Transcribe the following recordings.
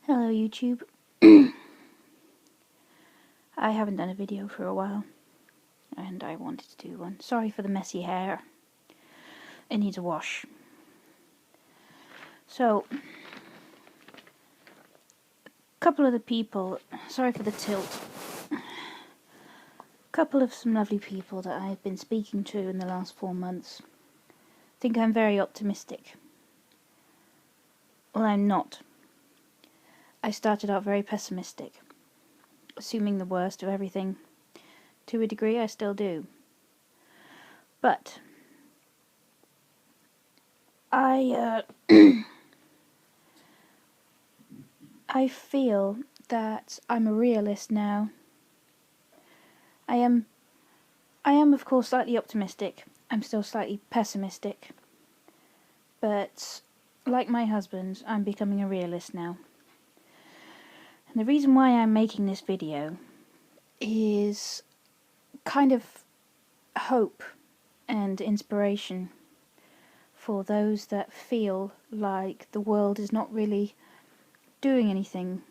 Hello YouTube. I haven't done a video for a while and I wanted to do one. Sorry for the messy hair. It needs a wash. So, a couple of the people, sorry for the tilt, a couple of some lovely people that I've been speaking to in the last 4 months think I'm very optimistic. Well, I'm not. I started out very pessimistic, assuming the worst of everything. To a degree I still do. But I feel that I'm a realist now. I am of course slightly optimistic. I'm still slightly pessimistic. But like my husband, I'm becoming a realist now. And the reason why I'm making this video is kind of hope and inspiration for those that feel like the world is not really doing anything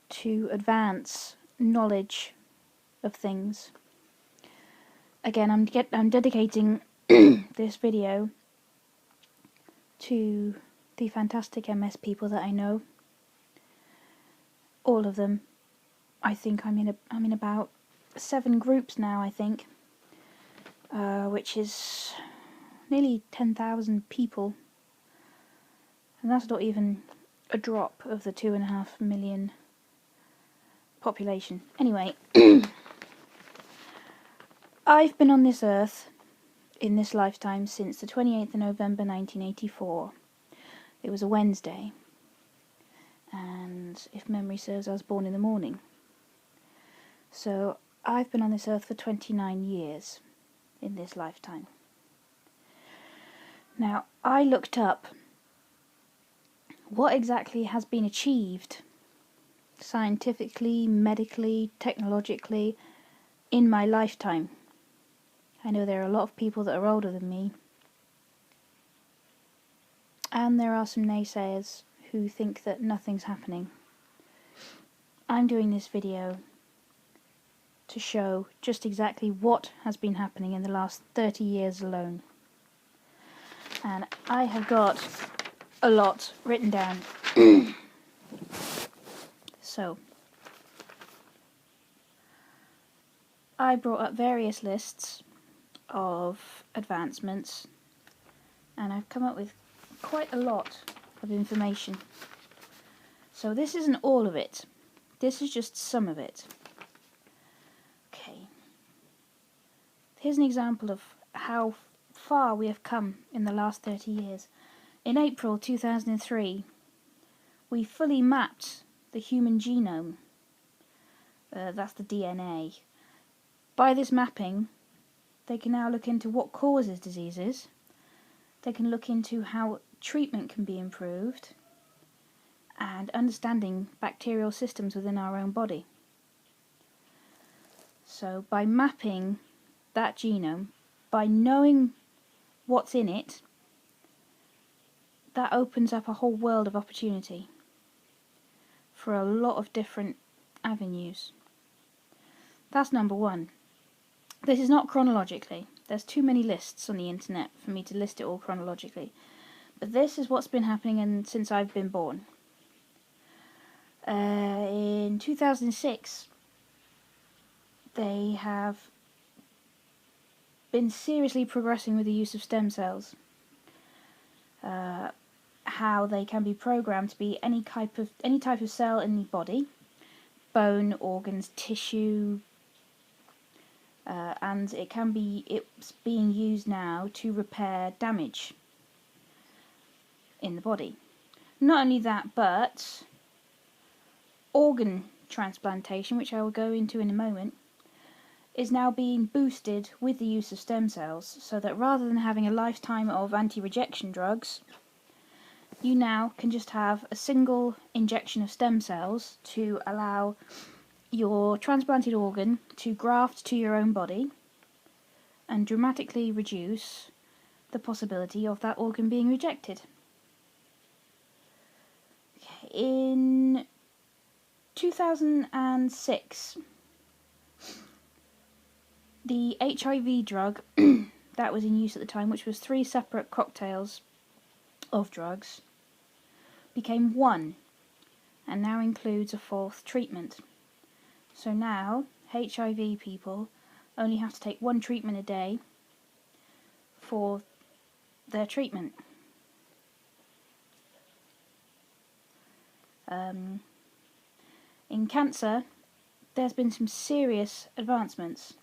to advance knowledge of things. Again, I'm dedicating this video to the fantastic MS people that I know. All of them. I think I'm in about 7 groups now, I think, which is nearly 10,000 people, and that's not even a drop of the 2.5 million population. Anyway, I've been on this earth in this lifetime since the 28th of November 1984. It was a Wednesday, and if memory serves, I was born in the morning. So I've been on this earth for 29 years in this lifetime. Now, I looked up what exactly has been achieved scientifically, medically, technologically in my lifetime. I know there are a lot of people that are older than me, and there are some naysayers who think that nothing's happening. I'm doing this video to show just exactly what has been happening in the last 30 years alone. And I have got a lot written down. So, I brought up various lists of advancements, and I've come up with quite a lot of information. So this isn't all of it. This is just some of it. Okay. Here's an example of how far we have come in the last 30 years. In April 2003, we fully mapped the human genome. That's the DNA. By this mapping, they can now look into what causes diseases. They can look into how treatment can be improved, and understanding bacterial systems within our own body. So by mapping that genome, by knowing what's in it, that opens up a whole world of opportunity for a lot of different avenues. That's number one. This is not chronologically. There's too many lists on the internet for me to list it all chronologically. But this is what's been happening since I've been born. In 2006, they have been seriously progressing with the use of stem cells. How they can be programmed to be any type of cell in the body, bone, organs, tissue, and it's being used now to repair damage in the body. Not only that, but organ transplantation, which I will go into in a moment, is now being boosted with the use of stem cells, so that rather than having a lifetime of anti-rejection drugs, you now can just have a single injection of stem cells to allow your transplanted organ to graft to your own body and dramatically reduce the possibility of that organ being rejected. Okay. in 2006, the HIV drug that was in use at the time, which was 3 separate cocktails of drugs, became one, and now includes a 4th treatment. So now HIV people only have to take 1 treatment a day for their treatment. In cancer, there's been some serious advancements.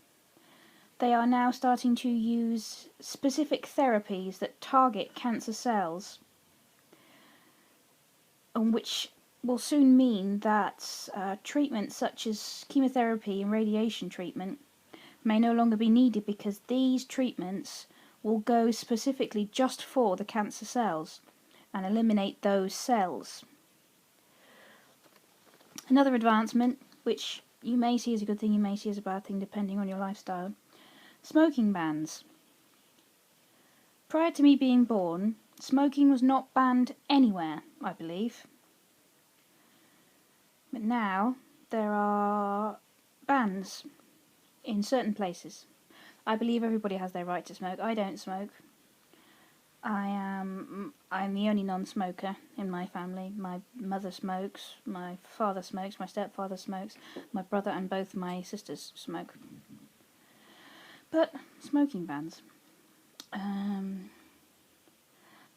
They are now starting to use specific therapies that target cancer cells, and which will soon mean that treatments such as chemotherapy and radiation treatment may no longer be needed, because these treatments will go specifically just for the cancer cells and eliminate those cells. Another advancement, which you may see as a good thing, you may see as a bad thing depending on your lifestyle: smoking bans. Prior to me being born, smoking was not banned anywhere, I believe. But now there are bans in certain places. I believe everybody has their right to smoke. I don't smoke. I'm the only non-smoker in my family. My mother smokes, my father smokes, my stepfather smokes, my brother and both my sisters smoke. But smoking bans.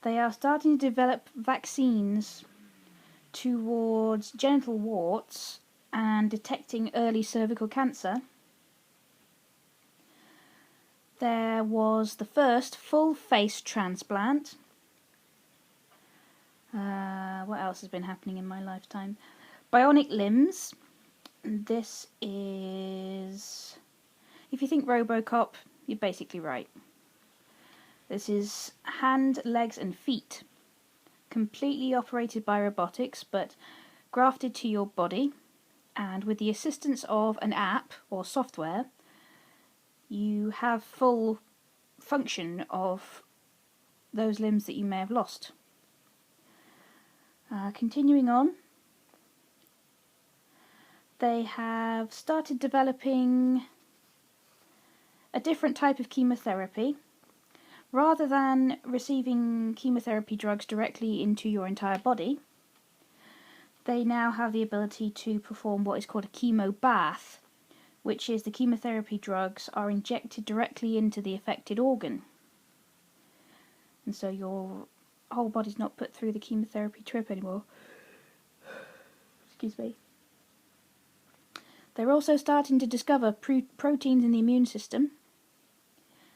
They are starting to develop vaccines towards genital warts and detecting early cervical cancer. There was the first full face transplant. What else has been happening in my lifetime? Bionic limbs. This is... if you think RoboCop, you're basically right. This is hand, legs and feet, completely operated by robotics, but grafted to your body, and with the assistance of an app or software, you have full function of those limbs that you may have lost. Continuing on, they have started developing a different type of chemotherapy. Rather than receiving chemotherapy drugs directly into your entire body, they now have the ability to perform what is called a chemo bath, which is the chemotherapy drugs are injected directly into the affected organ. And so your whole body's not put through the chemotherapy trip anymore. Excuse me. They're also starting to discover proteins in the immune system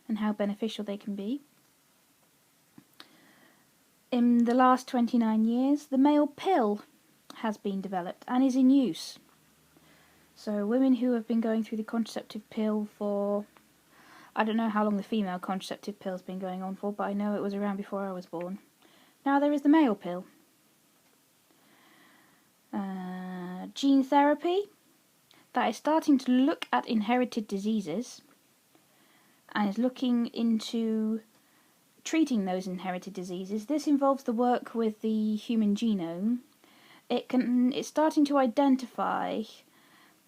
and how beneficial they can be. In the last 29 years, the male pill has been developed and is in use. So women who have been going through the contraceptive pill for... I don't know how long the female contraceptive pill's been going on for, but I know it was around before I was born. Now there is the male pill. Gene therapy, that is starting to look at inherited diseases and is looking into treating those inherited diseases. This involves the work with the human genome. It's starting to identify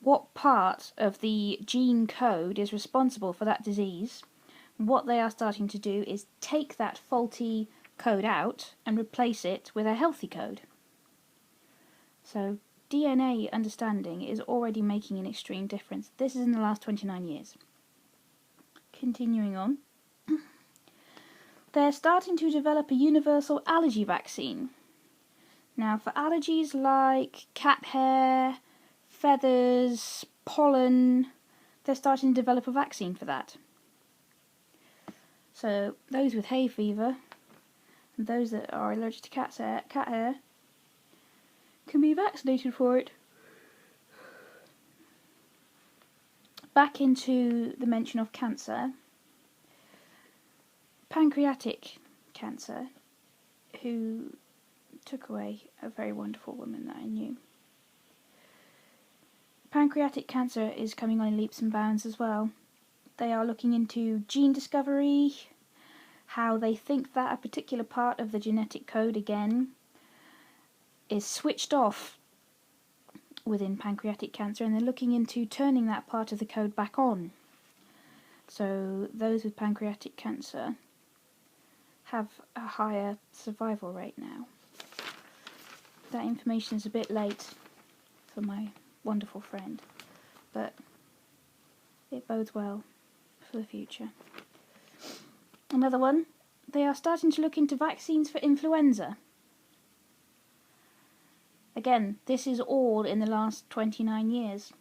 what part of the gene code is responsible for that disease. What they are starting to do is take that faulty code out and replace it with a healthy code. So DNA understanding is already making an extreme difference. This is in the last 29 years. Continuing on. They're starting to develop a universal allergy vaccine. Now, for allergies like cat hair, feathers, pollen, they're starting to develop a vaccine for that. So, those with hay fever and those that are allergic to cat hair can be vaccinated for it. Back into the mention of cancer. Pancreatic Cancer, who took away a very wonderful woman that I knew. Pancreatic cancer is coming on in leaps and bounds as well. They are looking into gene discovery, how they think that a particular part of the genetic code again is switched off within pancreatic cancer, and they're looking into turning that part of the code back on. So those with pancreatic cancer have a higher survival rate now. That information is a bit late for my wonderful friend, but it bodes well for the future. Another one, they are starting to look into vaccines for influenza. Again, this is all in the last 29 years.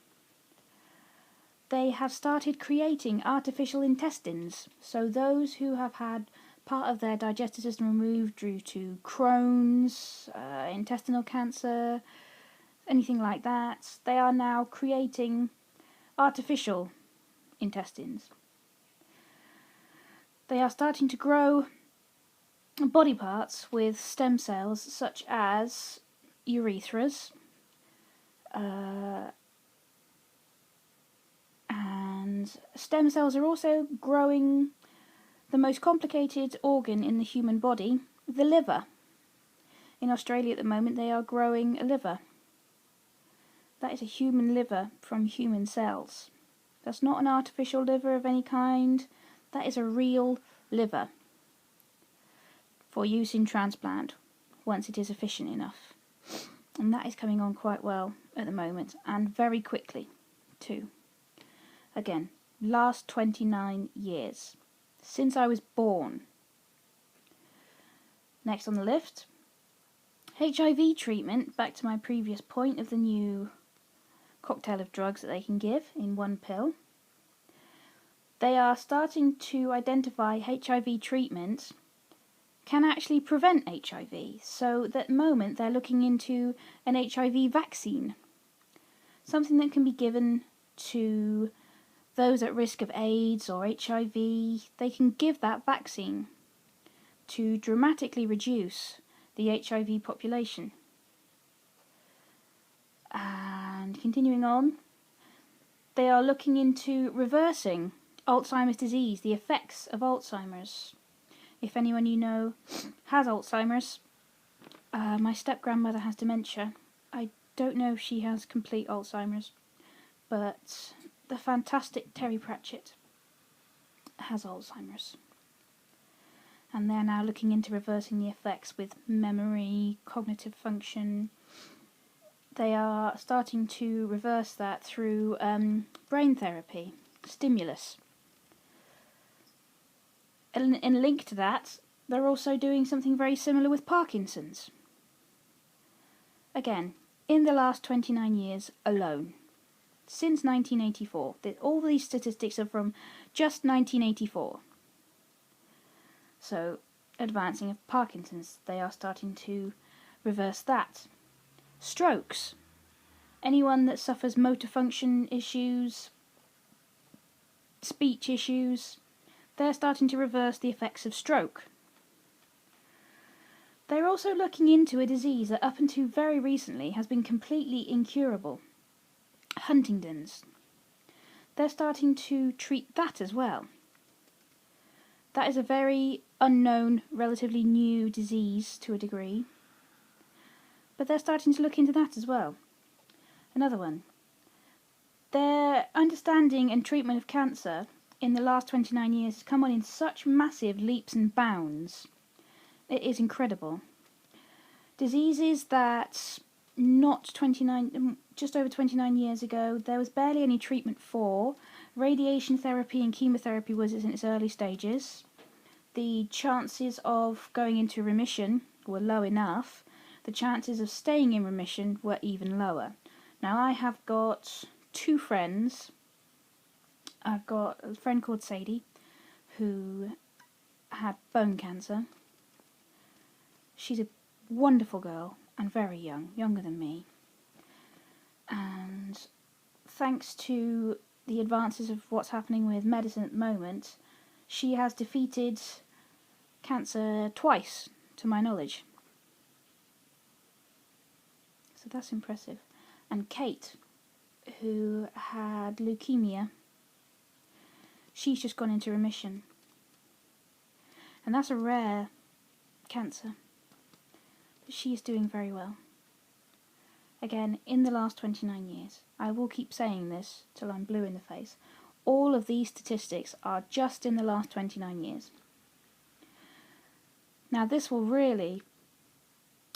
They have started creating artificial intestines, so those who have had part of their digestive system removed due to Crohn's, intestinal cancer, anything like that, they are now creating artificial intestines. They are starting to grow body parts with stem cells such as urethras, and stem cells are also growing the most complicated organ in the human body, the liver. In Australia at the moment they are growing a liver. That is a human liver from human cells. That's not an artificial liver of any kind. That is a real liver for use in transplant once it is efficient enough. And that is coming on quite well at the moment, and very quickly too. Again, last 29 years, since I was born. Next on the list, HIV treatment, back to my previous point of the new cocktail of drugs that they can give in one pill. They are starting to identify HIV treatment can actually prevent HIV. So at the moment they're looking into an HIV vaccine. Something that can be given to those at risk of AIDS or HIV. They can give that vaccine to dramatically reduce the HIV population. And continuing on, they are looking into reversing Alzheimer's disease, the effects of Alzheimer's. If anyone you know has Alzheimer's, my step-grandmother has dementia. I don't know if she has complete Alzheimer's, but the fantastic Terry Pratchett has Alzheimer's. And they're now looking into reversing the effects with memory, cognitive function. They are starting to reverse that through brain therapy, stimulus. In a link to that, they're also doing something very similar with Parkinson's. Again, in the last 29 years alone, since 1984. All these statistics are from just 1984. So, advancing of Parkinson's, they are starting to reverse that. Strokes. Anyone that suffers motor function issues, speech issues, they're starting to reverse the effects of stroke. They're also looking into a disease that up until very recently has been completely incurable. Huntington's. They're starting to treat that as well. That is a very unknown, relatively new disease to a degree. But they're starting to look into that as well. Another one. Their understanding and treatment of cancer in the last 29 years has come on in such massive leaps and bounds. It is incredible. Diseases that just over 29 years ago, there was barely any treatment for. Radiation therapy and chemotherapy was in its early stages. The chances of going into remission were low enough. The chances of staying in remission were even lower. Now I have got two friends. I've got a friend called Sadie who had bone cancer. She's a wonderful girl and very young, younger than me. And thanks to the advances of what's happening with medicine at the moment, she has defeated cancer twice, to my knowledge. So that's impressive. And Kate, who had leukemia, she's just gone into remission. And that's a rare cancer. But she is doing very well. Again, in the last 29 years. I will keep saying this till I'm blue in the face. All of these statistics are just in the last 29 years. Now this will really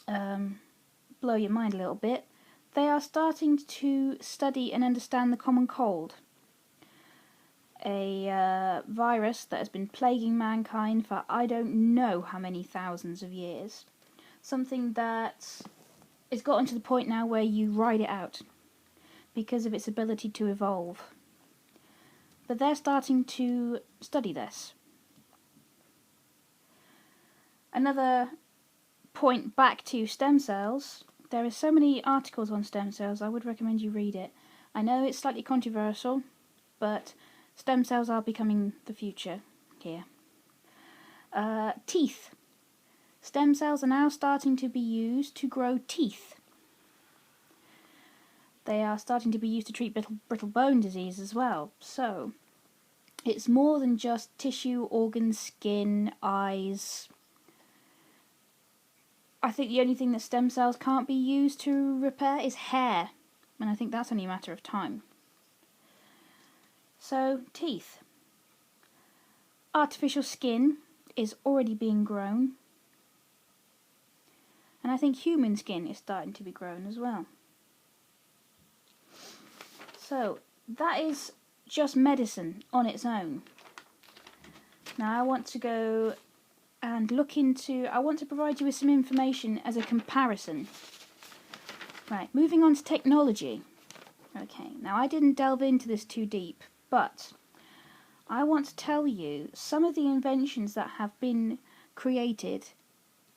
blow your mind a little bit. They are starting to study and understand the common cold. A virus that has been plaguing mankind for I don't know how many thousands of years. Something that has gotten to the point now where you ride it out because of its ability to evolve. But they're starting to study this. Another point back to stem cells. There are so many articles on stem cells, I would recommend you read it. I know it's slightly controversial, but stem cells are becoming the future here. Teeth. Stem cells are now starting to be used to grow teeth. They are starting to be used to treat brittle bone disease as well. So, it's more than just tissue, organs, skin, eyes. I think the only thing that stem cells can't be used to repair is hair. And I think that's only a matter of time. So, teeth. Artificial skin is already being grown. And I think human skin is starting to be grown as well. So, that is just medicine on its own. Now I want to go and look into, I want to provide you with some information as a comparison. Right, moving on to technology. Okay, now I didn't delve into this too deep, but I want to tell you some of the inventions that have been created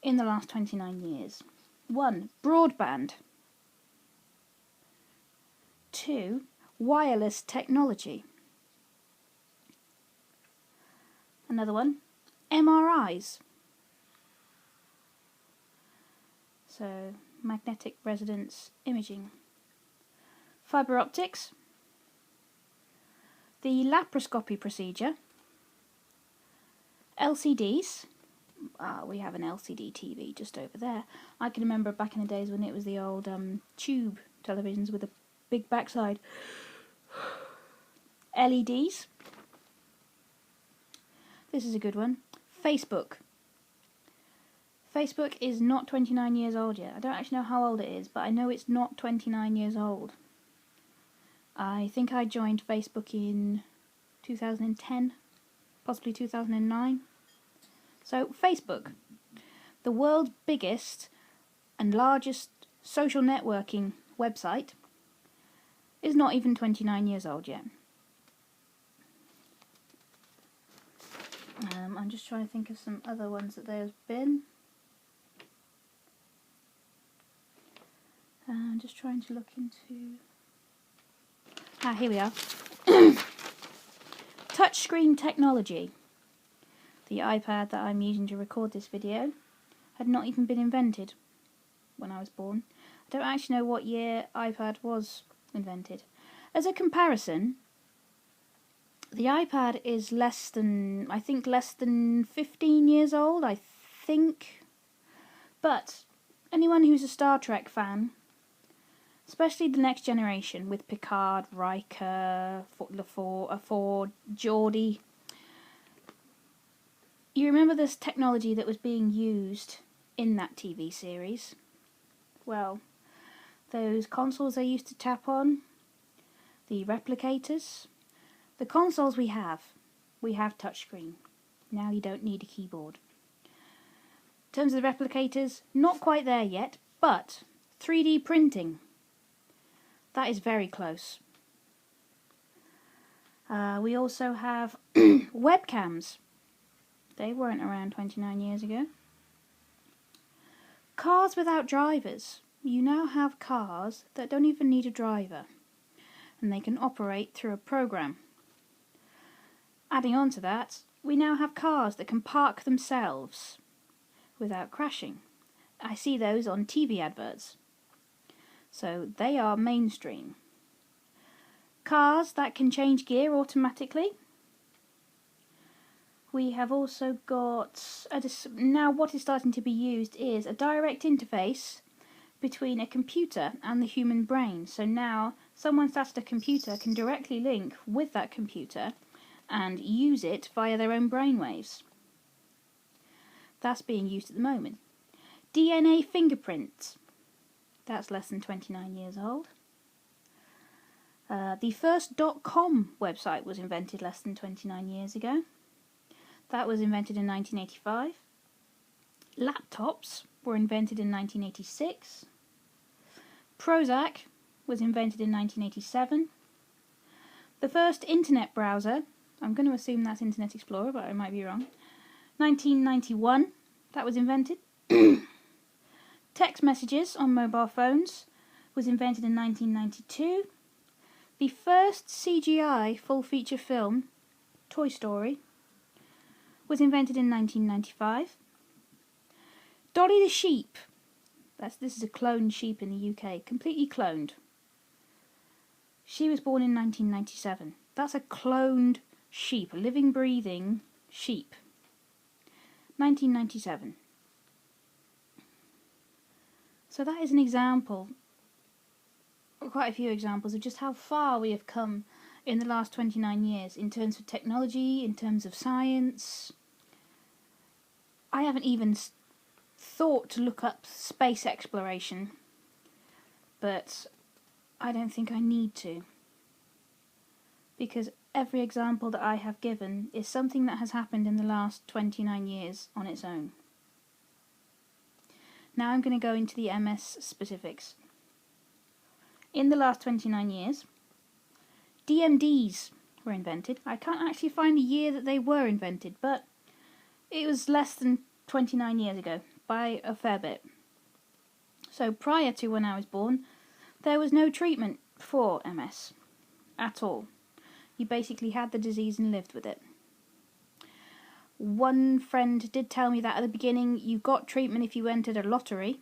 in the last 29 years. 1. Broadband. 2. Wireless technology. Another one, MRIs. So, magnetic resonance imaging. Fibre optics. The laparoscopy procedure. LCDs. We have an LCD TV just over there. I can remember back in the days when it was the old tube televisions with a big backside. LEDs. This is a good one. Facebook. Facebook is not 29 years old yet. I don't actually know how old it is, but I know it's not 29 years old. I think I joined Facebook in 2010, possibly 2009. So, Facebook, the world's biggest and largest social networking website, is not even 29 years old yet. I'm just trying to think of some other ones that there's been. I'm just trying to look into... here we are. Touchscreen technology. The iPad that I'm using to record this video had not even been invented when I was born. I don't actually know what year iPad was invented. As a comparison, the iPad is less than 15 years old, I think. But anyone who's a Star Trek fan, especially the next generation with Picard, Riker, Ford, Geordi, you remember this technology that was being used in that TV series? Well, those consoles they used to tap on, the replicators, the consoles we have touchscreen. Now you don't need a keyboard. In terms of the replicators, not quite there yet, but 3D printing, that is very close. We also have webcams. They weren't around 29 years ago. Cars without drivers. You now have cars that don't even need a driver, and they can operate through a program. Adding on to that, we now have cars that can park themselves without crashing. I see those on TV adverts. So they are mainstream. Cars that can change gear automatically. We have also got, now what is starting to be used is a direct interface between a computer and the human brain. So now someone sat at a computer can directly link with that computer and use it via their own brainwaves. That's being used at the moment. DNA fingerprints. That's less than 29 years old. The first .com website was invented less than 29 years ago. That was invented in 1985. Laptops were invented in 1986. Prozac was invented in 1987. The first internet browser, I'm going to assume that's Internet Explorer, but I might be wrong, 1991, that was invented. Text messages on mobile phones was invented in 1992. The first CGI full-feature film, Toy Story, was invented in 1995. Dolly the sheep, this is a cloned sheep in the UK, completely cloned. She was born in 1997. That's a cloned sheep, a living, breathing sheep. 1997. So that is an example, quite a few examples of just how far we have come in the last 29 years in terms of technology, in terms of science. I haven't even thought to look up space exploration, but I don't think I need to, because every example that I have given is something that has happened in the last 29 years on its own. Now I'm going to go into the MS specifics. In the last 29 years, DMDs were invented. I can't actually find the year that they were invented, but it was less than 29 years ago, by a fair bit. So prior to when I was born, there was no treatment for MS at all. You basically had the disease and lived with it. One friend did tell me that at the beginning you got treatment if you entered a lottery,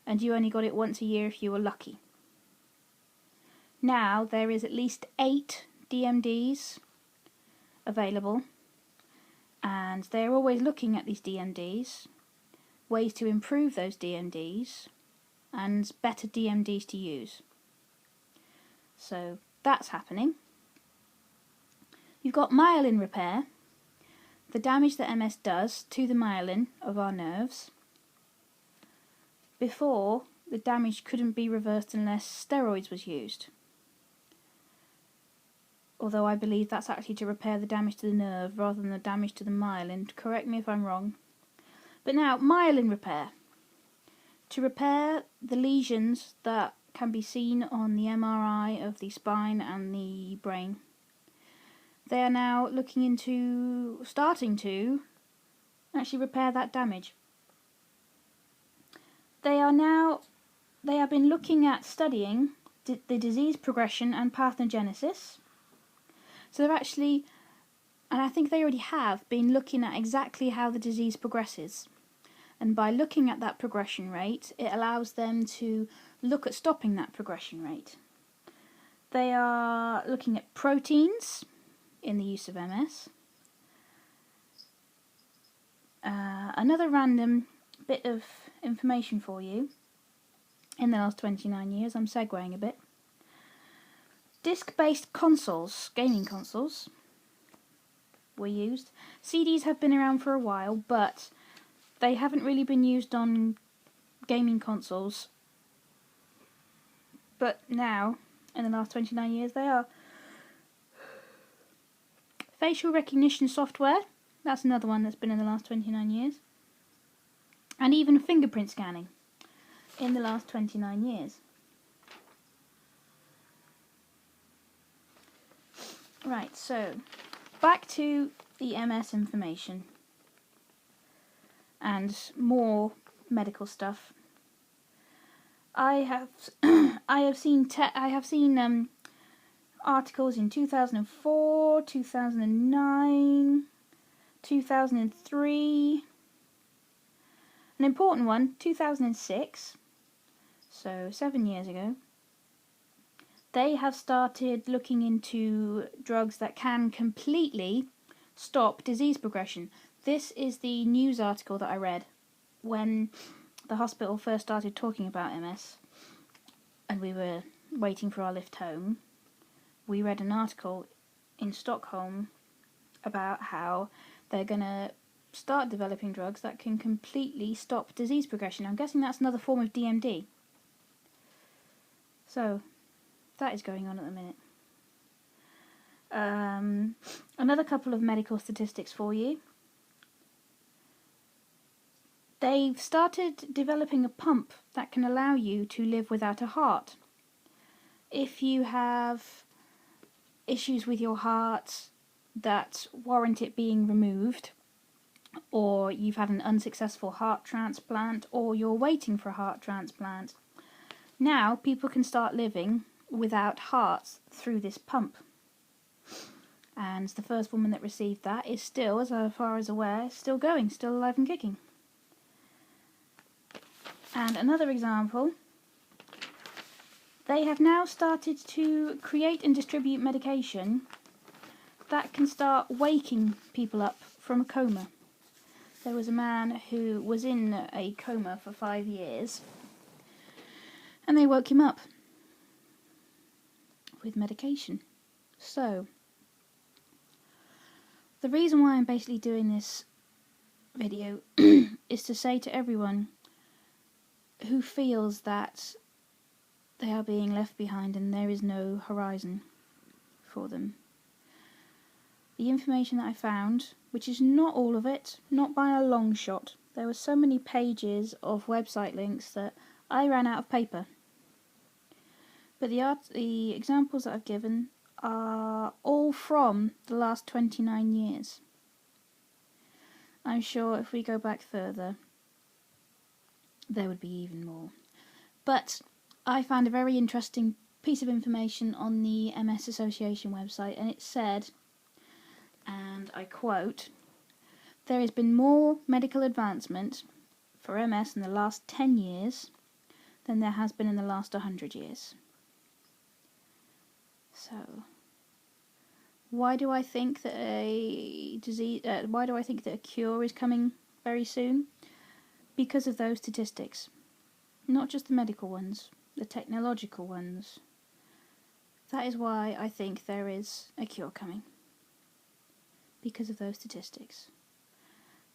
and you only got it once a year if you were lucky. Now there is at least 8 DMDs available, and they're always looking at these DMDs, ways to improve those DMDs, and better DMDs to use. So that's happening. You've got myelin repair, the damage that MS does to the myelin of our nerves. Before, the damage couldn't be reversed unless steroids was used. Although I believe that's actually to repair the damage to the nerve rather than the damage to the myelin. Correct me if I'm wrong. But now, myelin repair. To repair the lesions that can be seen on the MRI of the spine and the brain. They are now looking into starting to actually repair that damage. They have been looking at studying the disease progression and pathogenesis. So they're actually, and I think they already have, been looking at exactly how the disease progresses. And by looking at that progression rate, it allows them to look at stopping that progression rate. They are looking at proteins in the use of MS. Another random bit of information for you. In the last 29 years, I'm segueing a bit. Disc-based consoles, gaming consoles, were used. CDs have been around for a while, but they haven't really been used on gaming consoles. But now, in the last 29 years, they are. Facial recognition software, that's another one that's been in the last 29 years. And even fingerprint scanning in the last 29 years. Right, so back to the MS information and more medical stuff. I have seen articles in 2004, 2009, 2003. An important one, 2006. So 7 years ago. They have started looking into drugs that can completely stop disease progression. This is the news article that I read when the hospital first started talking about MS and we were waiting for our lift home, we read an article in Stockholm about how they're going to start developing drugs that can completely stop disease progression. I'm guessing that's another form of DMD. So, that is going on at the minute. Another couple of medical statistics for you. They've started developing a pump that can allow you to live without a heart. If you have issues with your heart that warrant it being removed, or you've had an unsuccessful heart transplant, or you're waiting for a heart transplant, now people can start living without hearts through this pump. And the first woman that received that is still, as far as aware, still going, still alive and kicking. And another example, they have now started to create and distribute medication that can start waking people up from a coma. There was a man who was in a coma for 5 years, and they woke him up with medication. So, the reason why I'm basically doing this video is to say to everyone who feels that they are being left behind and there is no horizon for them. The information that I found, which is not all of it, not by a long shot, there were so many pages of website links that I ran out of paper. But the examples that I've given are all from the last 29 years. I'm sure if we go back further, there would be even more. But I found a very interesting piece of information on the MS Association website, and it said, and I quote, "There has been more medical advancement for MS in the last 10 years than there has been in the last 100 years. So, why do I think that a cure is coming very soon? Because of those statistics. Not just the medical ones, the technological ones. That is why I think there is a cure coming. Because of those statistics.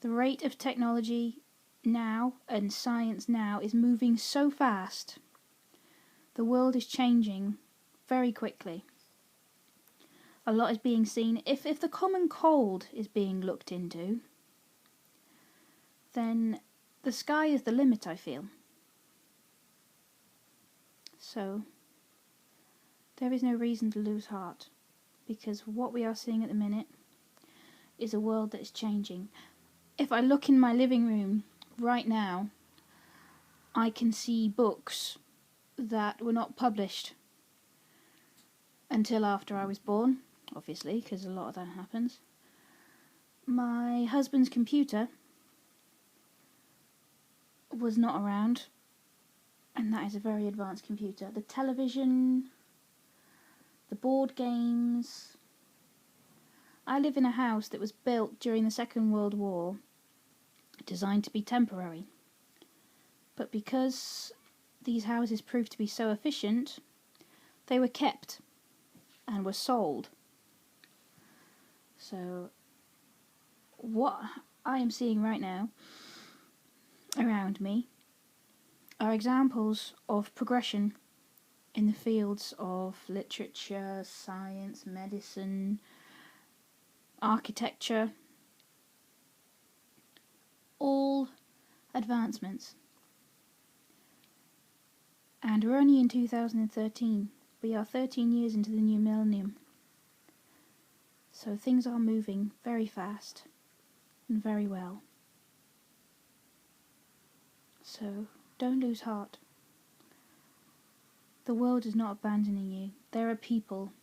The rate of technology now and science now is moving so fast. The world is changing very quickly. A lot is being seen. If the common cold is being looked into, then the sky is the limit, I feel. So, there is no reason to lose heart, because what we are seeing at the minute is a world that is changing. If I look in my living room right now, I can see books that were not published until after I was born, obviously, because a lot of that happens. My husband's computer was not around, and that is a very advanced computer. The television, the board games. I live in a house that was built during the Second World War, designed to be temporary. But because these houses proved to be so efficient, they were kept and were sold. So, what I am seeing right now around me are examples of progression in the fields of literature, science, medicine, architecture, all advancements. And we're only in 2013. We are 13 years into the new millennium. So things are moving very fast and very well. So don't lose heart. The world is not abandoning you. There are people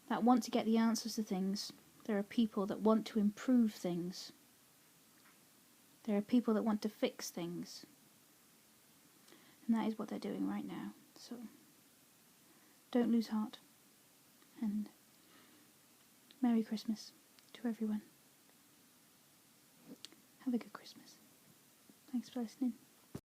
that want to get the answers to things. There are people that want to improve things. There are people that want to fix things. And that is what they're doing right now. So, don't lose heart. And Merry Christmas to everyone. Have a good Christmas. Thanks for listening.